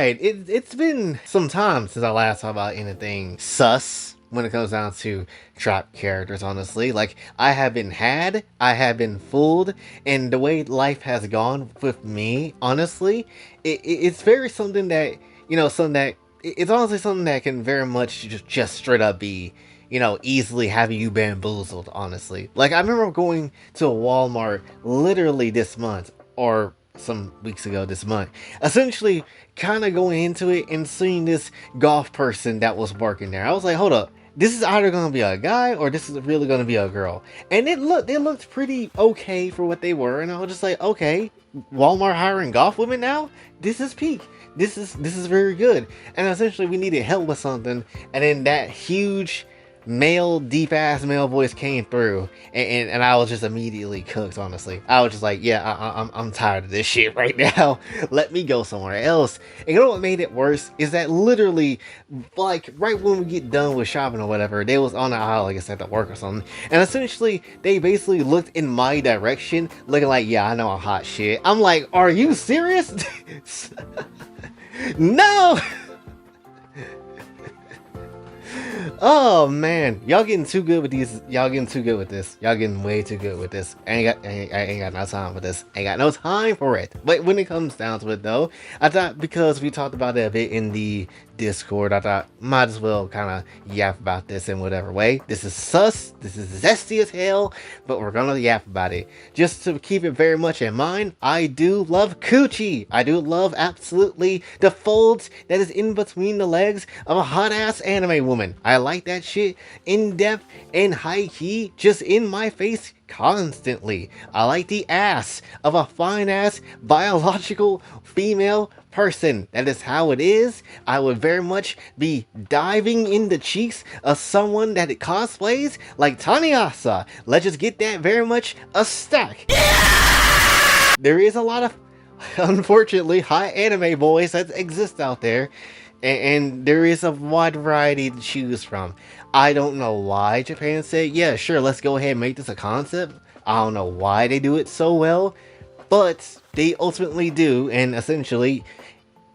Alright, it's been some time since I last talked about anything sus when it comes down to trap characters, honestly. Like, I have been had, I have been fooled, and the way life has gone with me, honestly, it's very something that, something that, it's honestly something that can very much just straight up be, easily having you bamboozled, honestly. Like, I remember going to a Walmart literally this month, or some weeks ago this month, essentially kind of going into it and seeing this golf person that was working there. I was like, hold up, this is either gonna be a guy or this is really gonna be a girl. And they looked pretty okay for what they were, and I was just like, okay, Walmart hiring golf women now? This is peak. This is very good. And essentially we needed help with something, and then that huge deep ass male voice came through, and I was just immediately cooked, honestly. I was just like, yeah, I'm tired of this shit right now. Let me go somewhere else. And you know what made it worse is that literally, like, right when we get done with shopping or whatever, they was on the aisle, like I said, at work or something, and essentially they basically looked in my direction looking like, yeah, I know I'm hot shit. I'm like, are you serious? No. Oh man, y'all getting too good with these. Y'all getting too good with this. Y'all getting way too good with this. I ain't got no time for this. Ain't got no time for it. But when it comes down to it though, I thought, because we talked about it a bit in the Discord, I thought might as well kind of yap about this in whatever way. This is sus. This is zesty as hell, but we're gonna yap about it. Just to keep it very much in mind, I do love coochie. I do love absolutely the folds that is in between the legs of a hot ass anime woman. I like that shit in depth and high key, just in my face constantly. I like the ass of a fine ass biological female person. That is how it is. I would very much be diving in the cheeks of someone that it cosplays like Taniasa. Let's just get that very much a stack. Yeah! There is a lot of, unfortunately, high anime boys that exist out there, and there is a wide variety to choose from. I don't know why Japan said, yeah, sure, let's go ahead and make this a concept. I don't know why they do it so well, but they ultimately do, and essentially,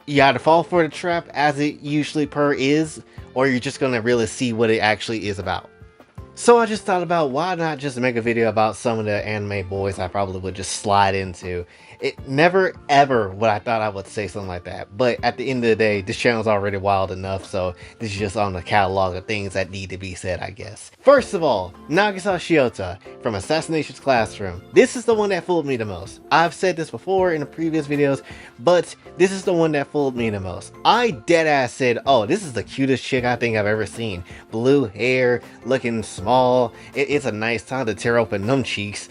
you gotta fall for the trap as it usually is, or you're just gonna really see what it actually is about. So I just thought about, why not just make a video about some of the anime boys I probably would just slide into. It never ever would I thought I would say something like that, but at the end of the day, this channel's already wild enough, so this is just on the catalog of things that need to be said, I guess. First of all, Nagisa Shiota from Assassination's Classroom. This is the one that fooled me the most. I've said this before in the previous videos, but this is the one that fooled me the most. I deadass said, oh, this is the cutest chick I think I've ever seen. Blue hair, looking small. It's a nice time to tear open them cheeks.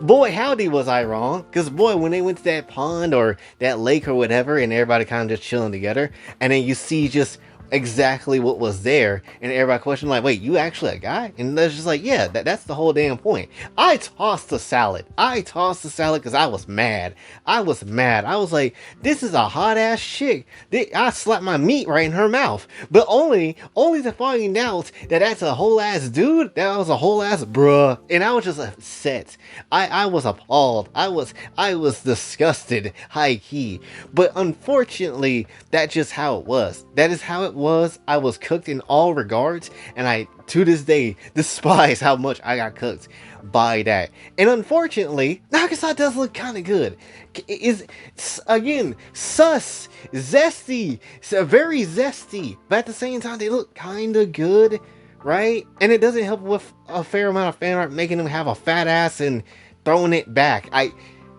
Boy, howdy was I wrong, because boy, when they went to that pond or that lake or whatever, and everybody kind of just chilling together, and then you see just exactly what was there, and everybody questioned like, wait, you actually a guy? And they're just like, yeah, that's the whole damn point. I tossed the salad because I was mad. I was like, this is a hot ass chick. I slapped my meat right in her mouth, but only to find out that that's a whole ass dude. That was a whole ass bruh, and I was just upset. I was appalled. I was disgusted, high key. But unfortunately, that's just how it was. That is how it was. I was cooked in all regards, and I to this day despise how much I got cooked by that. And unfortunately, Nagisa does look kind of good. Is again sus, zesty, very zesty, but at the same time they look kind of good, right? And it doesn't help with a fair amount of fan art making them have a fat ass and throwing it back.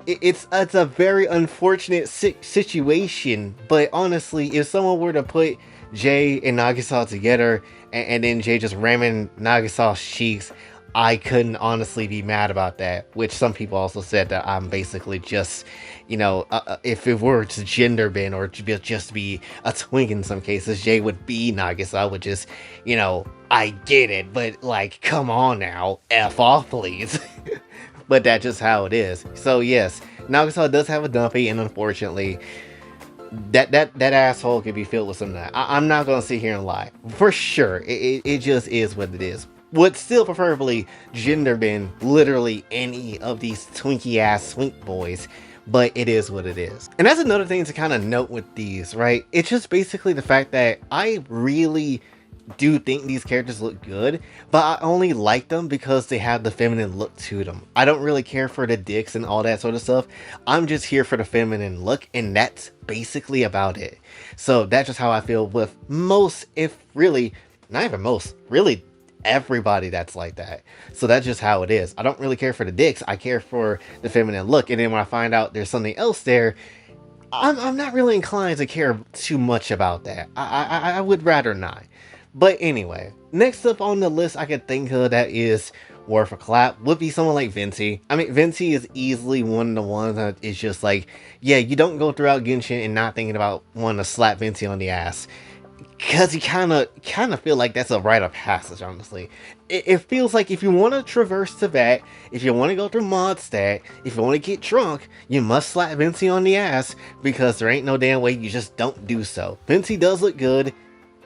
It's a very unfortunate situation, but honestly, if someone were to put Jay and Nagisa together, and then Jay just ramming Nagisa's cheeks, I couldn't honestly be mad about that. Which some people also said that I'm basically just, if it were to gender bend or to just be a twink in some cases, Jay would be Nagisa, which is, I get it, but like, come on now, F off please. But that's just how it is. So yes, Nagisa does have a dumpy, and unfortunately, that asshole could be filled with some nut. I'm not gonna sit here and lie. For sure, it just is what it is. Would still preferably gender bend literally any of these twinky ass swink boys, but it is what it is. And that's another thing to kind of note with these, right? It's just basically the fact that I really do think these characters look good, but I only like them because they have the feminine look to them. I don't really care for the dicks and all that sort of stuff. I'm just here for the feminine look, and that's basically about it. So that's just how I feel with most, if really, not even most, really everybody that's like that. So that's just how it is. I don't really care for the dicks. I care for the feminine look. And then when I find out there's something else there, I'm not really inclined to care too much about that. I would rather not. But anyway, next up on the list I could think of that is worth a clap would be someone like Venti. I mean, Venti is easily one of the ones that is just like, yeah, you don't go throughout Genshin and not thinking about wanting to slap Venti on the ass. Cause you kind of feel like that's a rite of passage, honestly. It feels like if you want to traverse to that, if you want to go through Mondstadt, if you want to get drunk, you must slap Venti on the ass, because there ain't no damn way you just don't do so. Venti does look good.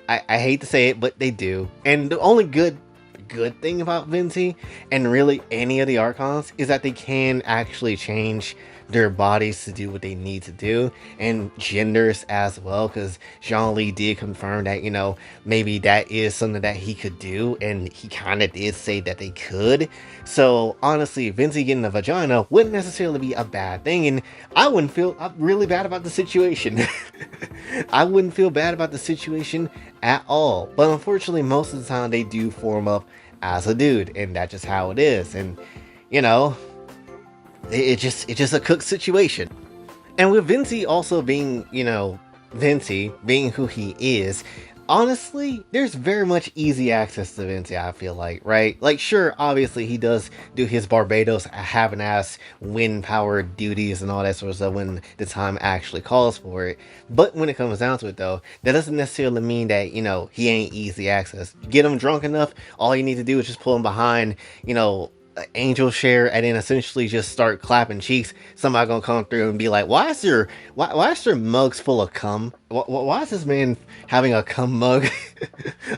I hate to say it, but they do. And the only good thing about Venti, and really any of the Archons, is that they can actually change their bodies to do what they need to do, and genders as well, because Jean-Lee did confirm that, you know, maybe that is something that he could do, and he kind of did say that they could. So honestly, Venti getting a vagina wouldn't necessarily be a bad thing, and I wouldn't feel really bad about the situation. I wouldn't feel bad about the situation at all. But unfortunately, most of the time they do form up as a dude, and that's just how it is. And you know, it's just a cooked situation. And with Venti also being, you know, Venti being who he is, honestly, there's very much easy access to Venti, I feel like, right? Like, sure, obviously he does do his Barbados having ass wind power duties and all that sort of stuff when the time actually calls for it. But when it comes down to it, though, that doesn't necessarily mean that, you know, he ain't easy access. Get him drunk enough, all you need to do is just pull him behind, you know, angel share, and then essentially just start clapping cheeks. Somebody gonna come through and be like, why is there mugs full of cum? Why is this man having a cum mug?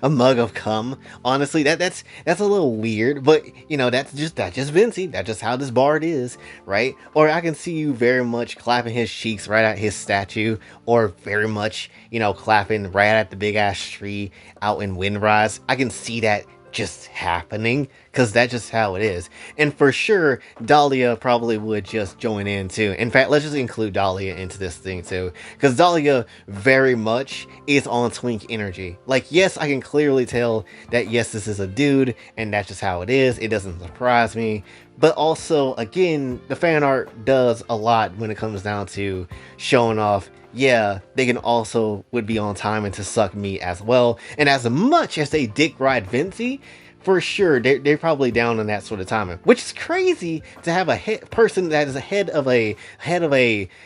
A mug of cum? Honestly, that's a little weird, but you know, that's just Venti. That's just how this bard is, right? Or I can see you very much clapping his cheeks right at his statue, or very much, you know, clapping right at the big ass tree out in Windrise. I can see that just happening, because that's just how it is. And for sure, Dalia probably would just join in too. In fact, let's just include Dalia into this thing too, because Dalia very much is on twink energy. Like, yes, I can clearly tell that, yes, this is a dude, and that's just how it is. It doesn't surprise me. But also, again, the fan art does a lot when it comes down to showing off, yeah, they can also would be on time and to suck meat as well. And as much as they dick ride Venti, for sure, they're probably down on that sort of timing. Which is crazy to have a person that is a head of a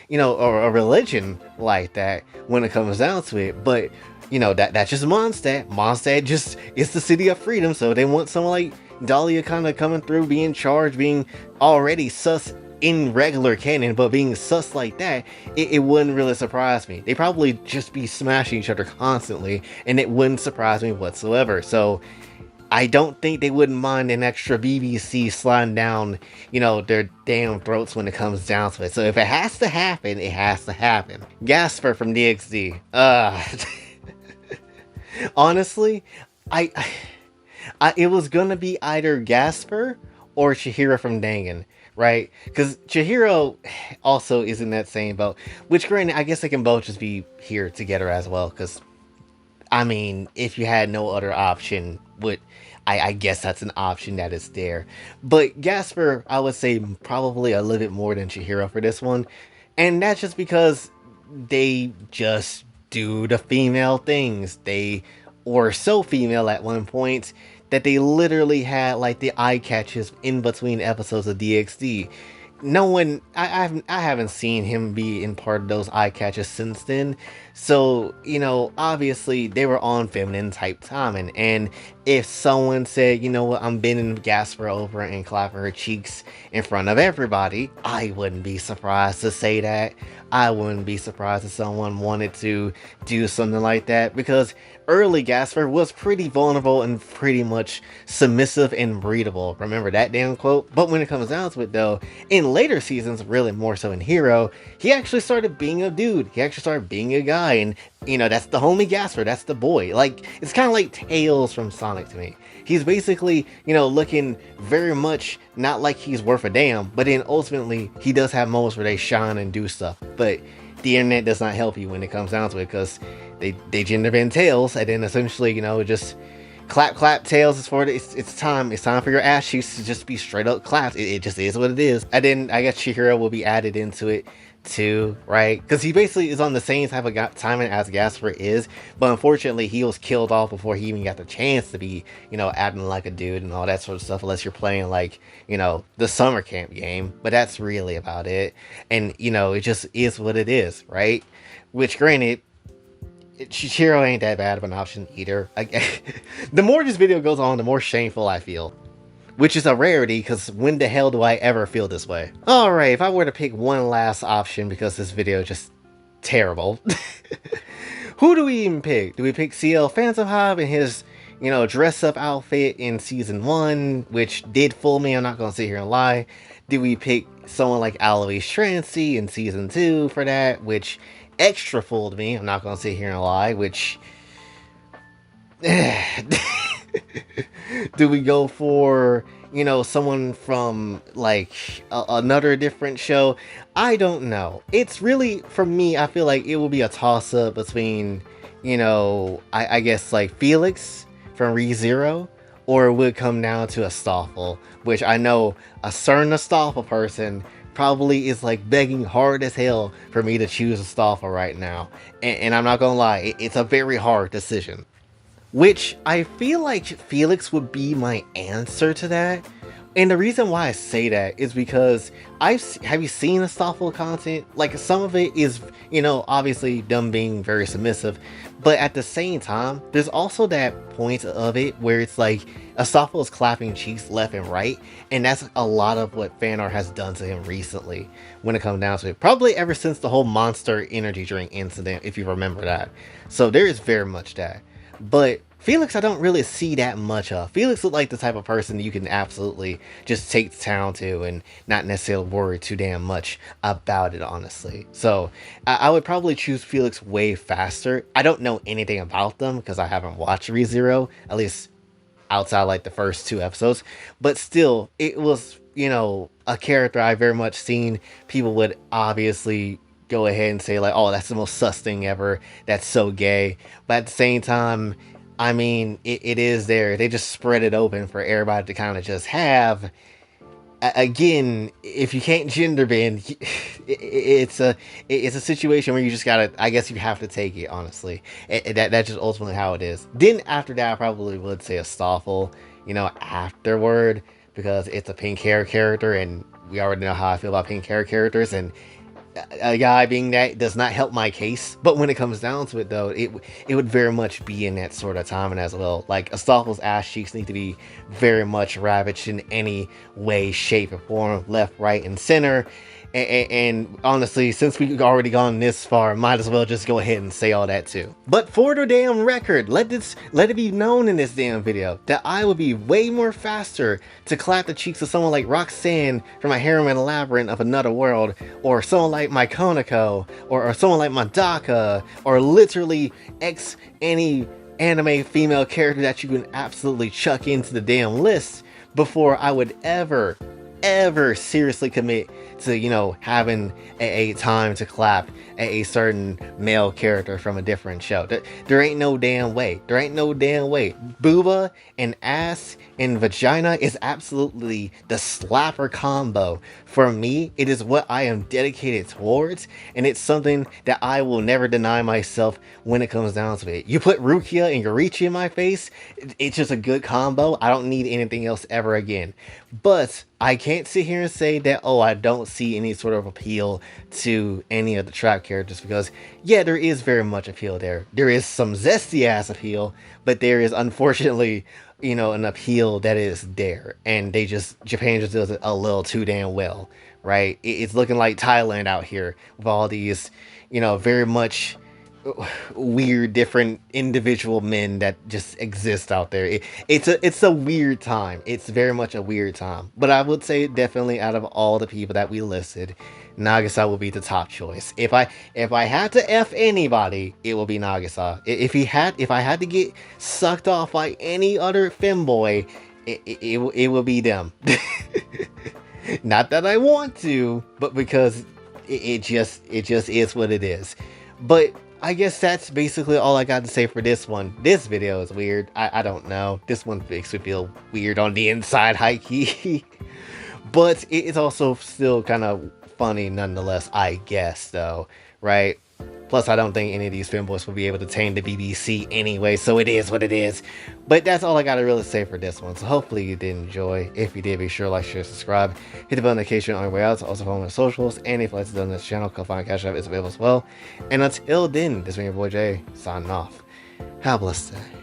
you know, or a religion like that when it comes down to it. But you know, that's just Mondstadt. Mondstadt just is the city of freedom, so they want someone like Dalia kind of coming through, being charged, being already sus in regular canon, but being sus like that, it wouldn't really surprise me. They probably just be smashing each other constantly, and it wouldn't surprise me whatsoever. So I don't think they wouldn't mind an extra BBC sliding down, you know, their damn throats when it comes down to it. So if it has to happen, it has to happen. Gasper from DxD. Honestly, it was gonna be either Gasper or Chihiro from Dangan, right? Because Chihiro also is in that same boat. Which, granted, I guess they can both just be here together as well. Because, I mean, if you had no other option, I guess that's an option that is there. But Gasper, I would say probably a little bit more than Chihiro for this one. And that's just because they just do the female things. They were so female at one point that they literally had like the eye catches in between episodes of DxD. No one, I haven't seen him be in part of those eye catches since then. So, you know, obviously they were on feminine type timing. And if someone said, you know what, I'm bending Gasper over and clapping her cheeks in front of everybody, I wouldn't be surprised to say that. I wouldn't be surprised if someone wanted to do something like that, because early Gasper was pretty vulnerable and pretty much submissive and breedable. Remember that damn quote? But when it comes down to it though, in in later seasons, really more so in Hero, he actually started being a dude. He actually started being a guy, and that's the homie Gasper. That's the boy. Like, it's kind of like Tails from Sonic to me. He's basically, looking very much not like he's worth a damn, but then ultimately he does have moments where they shine and do stuff. But the internet does not help you when it comes down to it, because they gender bend Tails, and then essentially, just clap Tails is for it. It's time for your ass cheeks to just be straight up clapped. It just is what it is. And then I guess Chihiro will be added into it too, right? Because he basically is on the same type of timing as Gasper is, but unfortunately he was killed off before he even got the chance to be, acting like a dude and all that sort of stuff, unless you're playing like, the summer camp game. But that's really about it. And it just is what it is, right? Which, granted, Chihiro ain't that bad of an option either. The more this video goes on, the more shameful I feel. Which is a rarity, because when the hell do I ever feel this way? Alright, if I were to pick one last option, because this video is just terrible. Who do we even pick? Do we pick CL Phantom Hob in his, dress-up outfit in Season 1, which did fool me, I'm not gonna sit here and lie. Do we pick someone like Alois Trancy in Season 2 for that, which extra fooled me, I'm not gonna sit here and lie, which... Do we go for, someone from, like, another different show? I don't know. It's really, for me, I feel like it will be a toss-up between, I guess, like, Felix from ReZero, or it would come down to Astolfo, which I know a certain Astolfo person probably is, like, begging hard as hell for me to choose Astolfo right now. And I'm not gonna lie, it's a very hard decision. Which I feel like Felix would be my answer to that. And the reason why I say that is because have you seen Astolfo content? Like, some of it is, obviously them being very submissive, but at the same time, there's also that point of it where it's like Astolfo is clapping cheeks left and right, and that's a lot of what fan art has done to him recently when it comes down to it. Probably ever since the whole Monster energy drink incident, if you remember that. So there is very much that. But Felix, I don't really see that much of. Felix looked like the type of person you can absolutely just take to town to and not necessarily worry too damn much about it, honestly. So I would probably choose Felix way faster. I don't know anything about them because I haven't watched ReZero, at least outside like the first 2 episodes. But still, it was, a character I very much seen people would obviously go ahead and say like, oh, that's the most sus thing ever, that's so gay. But at the same time, I mean, it is there. They just spread it open for everybody to kind of just have. Again, if you can't gender bend, it's a situation where you just gotta, I guess you have to take it, honestly. That's just ultimately how it is. Then after that, I probably would say Astolfo, afterward, because it's a pink hair character, and we already know how I feel about pink hair characters, and a guy being that does not help my case. But when it comes down to it, though, it would very much be in that sort of timing as well. Like, Astolfo's ass cheeks need to be very much ravaged in any way, shape, or form, left, right, and center. And honestly, since we've already gone this far, might as well just go ahead and say all that too. But for the damn record, let it be known in this damn video that I would be way more faster to clap the cheeks of someone like Roxanne from My Harem and Labyrinth of Another World, or someone like my Konako, or someone like my Daka, or literally any anime female character that you can absolutely chuck into the damn list, before I would ever seriously commit to, having a time to clap a certain male character from a different show. There ain't no damn way. There ain't no damn way. Booba and ass and vagina is absolutely the slapper combo. For me, it is what I am dedicated towards, and it's something that I will never deny myself when it comes down to it. You put Rukia and Yorichi in my face, it's just a good combo. I don't need anything else ever again. But I can't sit here and say that, oh, I don't see any sort of appeal to any of the trap characters, because yeah, there is very much appeal there. There is some zesty ass appeal, but there is unfortunately, an appeal that is there, and Japan just does it a little too damn well, right? It's looking like Thailand out here with all these, very much weird different individual men that just exist out there. It's a weird time. It's very much a weird time. But I would say definitely out of all the people that we listed, Nagisa will be the top choice. If I had to F anybody, it will be Nagisa. If I had to get sucked off by any other femboy, it will be them. Not that I want to, but because it just is what it is. But I guess that's basically all I got to say for this one. This video is weird. I don't know. This one makes me feel weird on the inside, high key. But it's also still kind of funny nonetheless, I guess, though, right? Plus, I don't think any of these femboys will be able to tame the BBC anyway, so it is what it is. But that's all I gotta really say for this one. So hopefully you did enjoy. If you did, be sure to like, share, subscribe, hit the bell notification on your way out. Also follow me on socials, and if you'd like to donate this channel, Kofi and Cash App is available as well. And until then, this has been your boy Jay, signing off. Have a blessed day.